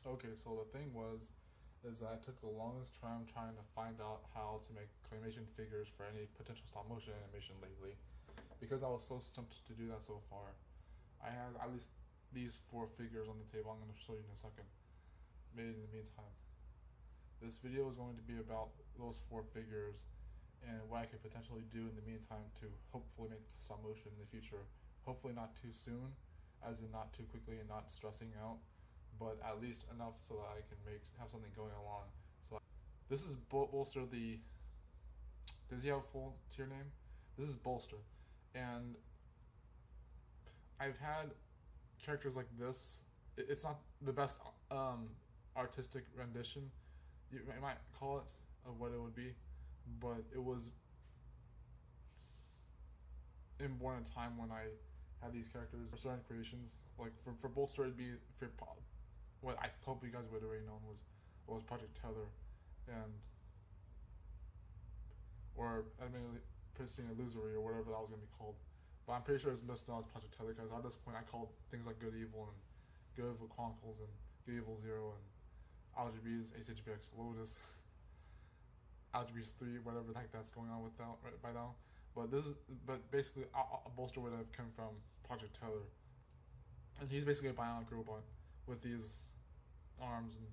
Okay, so the thing is that I took the longest time trying to find out how to make claymation figures for any potential stop motion animation lately, because I was so stumped to do that so far. I had at least these four figures on the table. I'm going to show you in a second. Made in the meantime. This video is going to be about those four figures and what I could potentially do in the meantime to hopefully make stop motion in the future. Hopefully not too soon, as in not too quickly and not stressing out, but at least enough so that I can have something going along. So this is Bolster. The does he have a full tier name? This is Bolster, and I've had characters like this. It's not the best artistic rendition, you might call it, of what it would be, but it was born in a time when I had these characters for certain creations. Like for Bolster, it'd be for what I hope you guys would have already known was Project Tether, and or admittedly Pristine Illusory or whatever that was gonna be called. But I'm pretty sure it's best known as Project Tether because at this point I called things like Good Evil and Good Evil Chronicles and Good Evil Zero and Algeb's HHBX Lotus, Algeb's 3, whatever the heck that's going on with that right by now. But basically, a Bolster would have come from Project Tether, and he's basically a bionic robot with these arms. And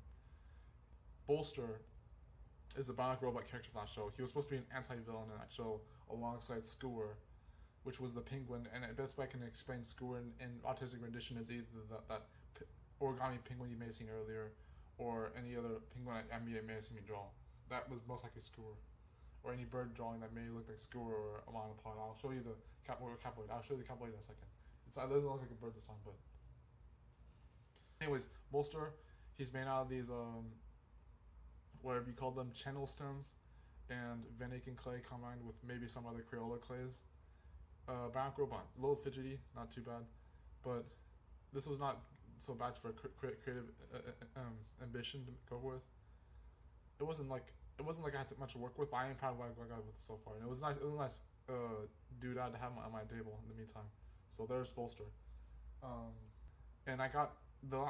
Bolster is a bionic robot character for that show. He was supposed to be an anti-villain in that show alongside Skewer, which was the penguin. And the best way I can explain Skewer in autistic rendition is either that origami penguin you may have seen earlier, or any other penguin I may have seen me draw. That was most likely Skewer. Or any bird drawing that may look like Skewer or a monopod. I'll show you the Capoid. I'll show you the Capoid in a second. It doesn't look like a bird this time, but anyways, Bolster, he's made out of these whatever you call them, channel stems, and Van Aken clay combined with maybe some other Crayola clays. Bionic robot, a little fidgety, not too bad, but this was not so bad for creative ambition to go with. It wasn't like I had much to work with, but I am proud of what I got with so far. And it was nice. It was a nice doodad to have on my table in the meantime. So there's Bolster, and I got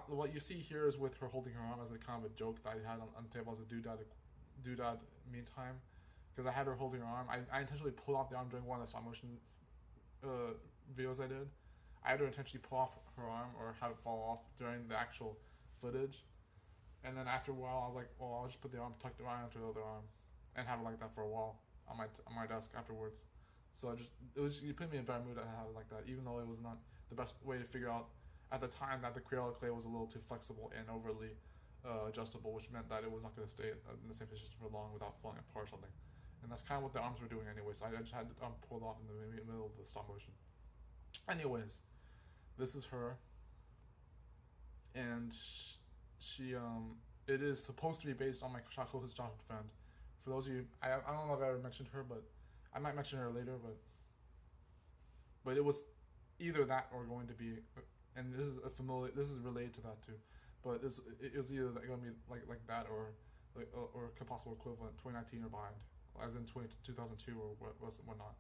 what you see here is with her holding her arm as a kind of a joke that I had on the table as a doodad meantime, because I had her holding her arm. I intentionally pulled off the arm during one of the stop motion videos I did. I had her intentionally pull off her arm or have it fall off during the actual footage. And then after a while, I was like, well, I'll just put the arm tucked around into the other arm, and have it like that for a while on my desk afterwards. So you put me in a better mood to have it like that, even though it was not the best way to figure out at the time that the Crayola clay was a little too flexible and overly adjustable, which meant that it was not going to stay in the same position for long without falling apart or something. And that's kind of what the arms were doing anyway. So I just had the arm pulled off in the middle of the stop motion. Anyways, this is her, and she it is supposed to be based on my closest childhood friend. For those of you, I don't know if I ever mentioned her, but I might mention her later. But it was either that or going to be, and this is related to that too, but it was either going to be like that or or a possible equivalent 2019 or behind, as in 2002 or whatnot.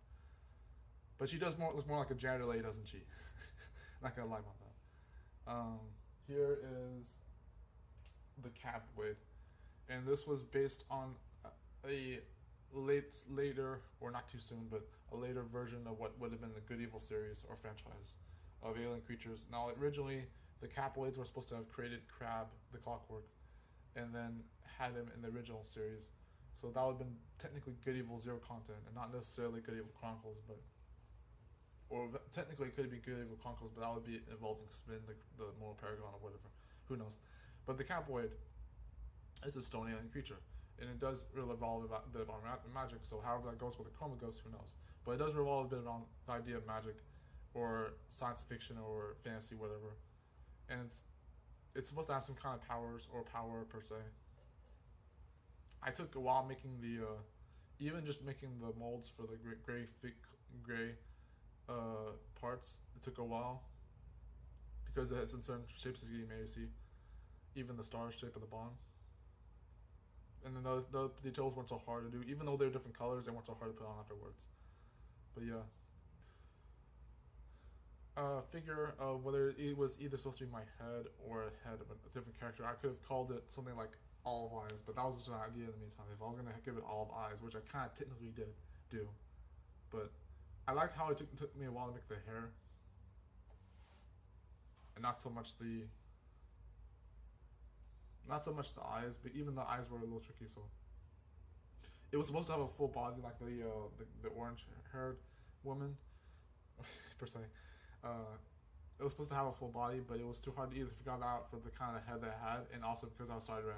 But she does look more like a janitor lady, doesn't she? Not gonna lie about that. Here is the Capoid, and this was based on a later, or not too soon, but a later version of what would have been the Good Evil series or franchise of alien creatures. Now, originally, the Capoids were supposed to have created Crab, the Clockwork, and then had him in the original series. So that would have been technically Good Evil Zero content, and not necessarily Good Evil Chronicles, or technically it could be Good Evil Chronicles, but that would be involving Spin, the Moral Paragon, or whatever. Who knows? But the Capoid is a stone alien creature, and it does revolve a bit about magic. So however that goes with the Chroma Ghost, who knows? But it does revolve a bit around the idea of magic, or science fiction, or fantasy, whatever. And it's supposed to have some kind of powers, or power per se. I took a while making even just making the molds for the gray parts. It took a while because it's in certain shapes, as you may see, even the star shape at the bottom. And then the details weren't so hard to do, even though they're different colors. They weren't so hard to put on afterwards. But yeah, figure of whether it was either supposed to be my head or a head of a different character. I could have called it something like Olive Eyes, but that was just an idea in the meantime. If I was gonna give it Olive Eyes, which I kind of technically did do, but I liked how it took me a while to make the hair, and not so much the eyes, but even the eyes were a little tricky. So it was supposed to have a full body like the orange haired woman per se. It was supposed to have a full body, but it was too hard to either figure that out for the kind of head that I had, and also because I was starting to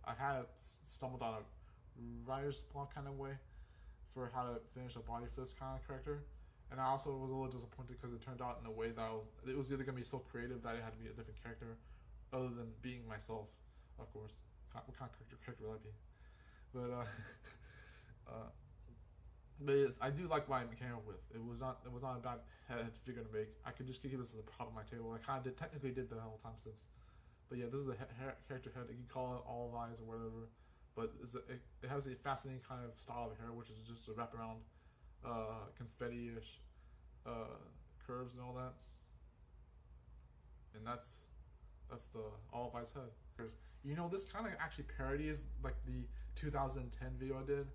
I had stumbled on a writer's block kind of way for how to finish a body for this kind of character, and I also was a little disappointed because it turned out in a way that it was either gonna be so creative that it had to be a different character, other than being myself, of course. What kind of character would I be? But but I do like what I came up with. It was not a bad head figure to make. I could just keep this as a prop on my table. I kind of technically did the whole time since. But yeah, this is a character head. You can call it Olive Eyes or whatever. But it has a fascinating kind of style of hair, which is just a wraparound, confetti-ish curves and all that. And that's the Olive Eyes head. You know, this kind of actually parodies like the 2010 video I did.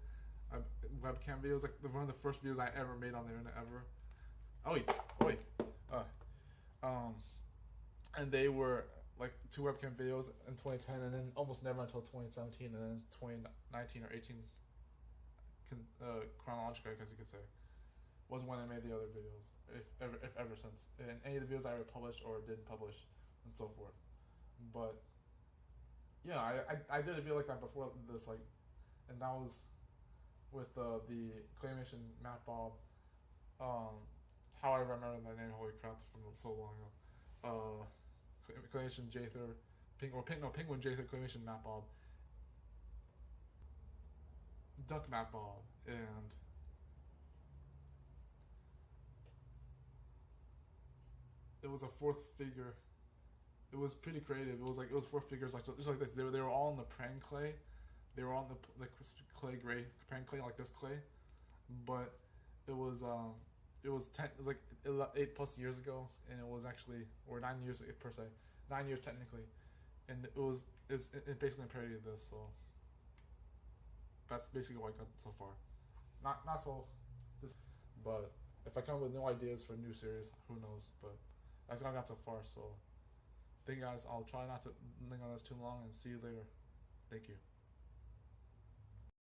Webcam videos, like one of the first videos I ever made on the internet ever. And they were like 2 webcam videos in 2010, and then almost never until 2017, and then 2019 or 18, chronologically, I guess you could say, was when I made the other videos, if ever since, and any of the videos I ever published or didn't publish, and so forth. But yeah, I did a video like that before this, like, and that was with the Claymation Matt Bob. How I remember that name, holy crap, from so long ago. Claymation Jather, Penguin Jather, Claymation Matt Bob, Duck Matt Bob, and it was a 4th figure. It was pretty creative. It was 4 figures, like just like this. They were all in the prang clay. They were on the clay gray prang clay, like this clay, but it was like 8+ years ago, and it was actually, or 9 years per se, 9 years technically, and it basically parodied this. So that's basically what I got so far. Not so, but if I come up with new ideas for a new series, who knows? But that's what I got so far. So thank you guys. I'll try not to linger on this too long, and see you later. Thank you.